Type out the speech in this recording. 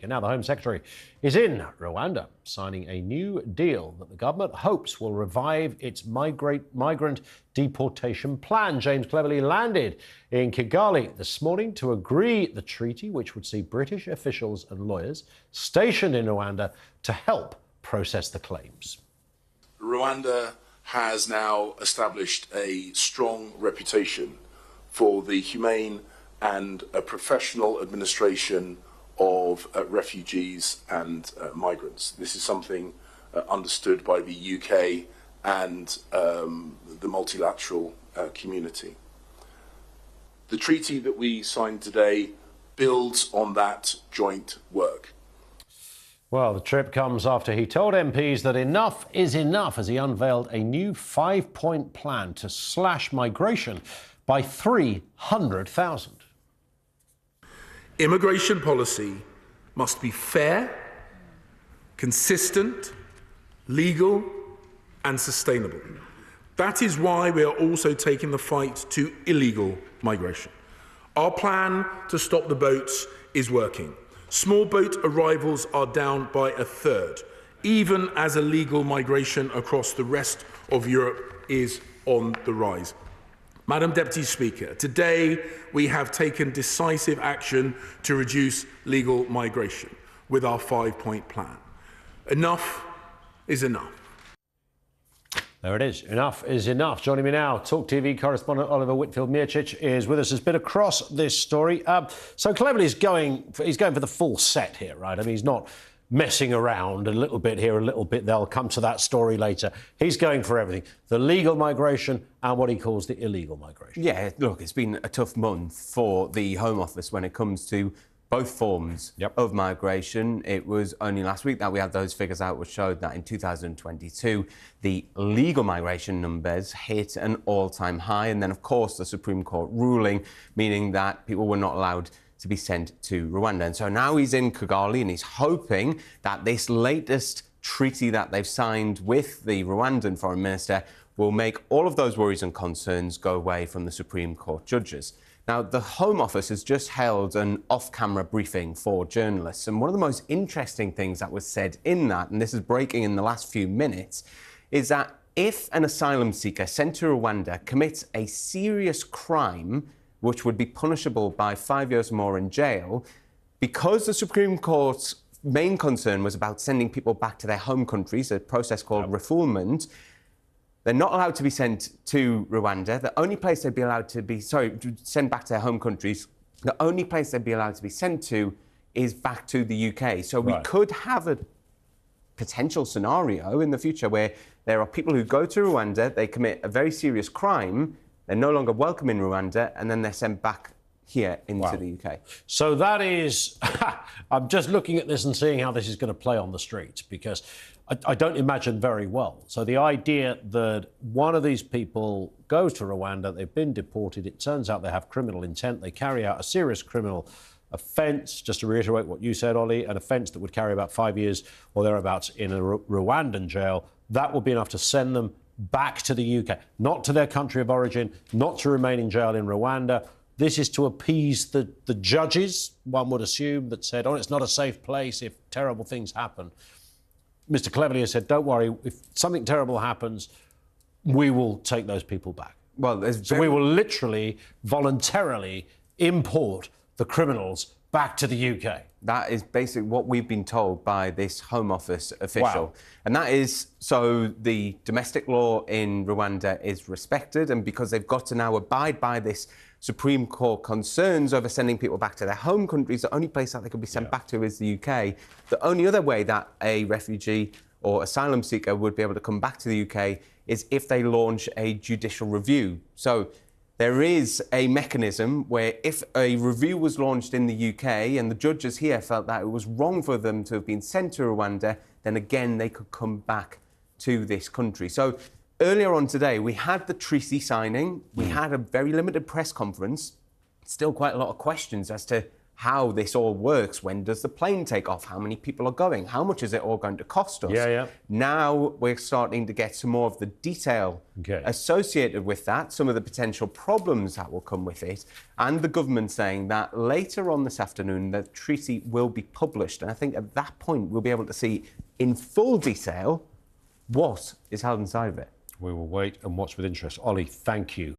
And now the Home Secretary is in Rwanda, signing a new deal that the government hopes will revive its migrant deportation plan. James Cleverly landed in Kigali this morning to agree the treaty, which would see British officials and lawyers stationed in Rwanda to help process the claims. Rwanda has now established a strong reputation for the humane and professional administration of refugees and migrants. This is something understood by the UK and the multilateral community. The treaty that we signed today builds on that joint work. Well, the trip comes after he told MPs that enough is enough as he unveiled a new 5-point plan to slash migration by 300,000. Immigration policy must be fair, consistent, legal, and sustainable. That is why we are also taking the fight to illegal migration. Our plan to stop the boats is working. Small boat arrivals are down by a third, even as illegal migration across the rest of Europe is on the rise. Madam Deputy Speaker, today we have taken decisive action to reduce legal migration with our 5-point plan. Enough is enough. There it is. Enough is enough. Joining me now, TalkTV correspondent Oliver Whitfield-Miočić is with us. Has been across this story. So Cleverly's he's going for the full set here, right? I mean, he's not messing around a little bit here, a little bit there. I'll come to that story later. He's going for everything. The legal migration and what he calls the illegal migration. Yeah, look, it's been a tough month for the Home Office when it comes to both forms of migration. It was only last week that we had those figures out which showed that in 2022, the legal migration numbers hit an all-time high. And then, of course, the Supreme Court ruling, meaning that people were not allowed to be sent to Rwanda. And so now he's in Kigali and he's hoping that this latest treaty that they've signed with the Rwandan Foreign Minister will make all of those worries and concerns go away from the Supreme Court judges. Now, the Home Office has just held an off-camera briefing for journalists. And one of the most interesting things that was said in that, and this is breaking in the last few minutes, is that if an asylum seeker sent to Rwanda commits a serious crime, which would be punishable by 5 years or more in jail, because the Supreme Court's main concern was about sending people back to their home countries, a process called refoulement, they're not allowed to be sent to Rwanda. The only place they'd be allowed to be, sent back to their home countries, the only place they'd be allowed to be sent to is back to the UK. So we could have a potential scenario in the future where there are people who go to Rwanda, they commit a very serious crime, they're no longer welcome in Rwanda, and then they're sent back here into the UK. So that is... I'm just looking at this and seeing how this is going to play on the streets, because I don't imagine very well. So the idea that one of these people goes to Rwanda, they've been deported, it turns out they have criminal intent, they carry out a serious criminal offence, just to reiterate what you said, Ollie, an offence that would carry about 5 years or thereabouts in a Rwandan jail, that would be enough to send them back to the UK, not to their country of origin, not to remain in jail in Rwanda. This is to appease the judges, one would assume, that said, oh, it's not a safe place if terrible things happen. Mr. Cleverly has said, don't worry, if something terrible happens, we will take those people back. Well, so we will literally, voluntarily import the criminals back to the UK. That is basically what we've been told by this Home Office official. And that is so the domestic law in Rwanda is respected, and because they've got to now abide by this Supreme Court concerns over sending people back to their home countries, the only place that they could be sent back to is the UK. The only other way that a refugee or asylum seeker would be able to come back to the UK is if they launch a judicial review. So there is a mechanism where if a review was launched in the UK and the judges here felt that it was wrong for them to have been sent to Rwanda, then again they could come back to this country. So earlier on today, we had the treaty signing, we had a very limited press conference, still quite a lot of questions as to how this all works. When does the plane take off? How many people are going? How much is it all going to cost us? Now we're starting to get some more of the detail associated with that, some of the potential problems that will come with it, and the government saying that later on this afternoon the treaty will be published. And I think at that point we'll be able to see in full detail what is held inside of it. We will wait and watch with interest. Ollie, thank you.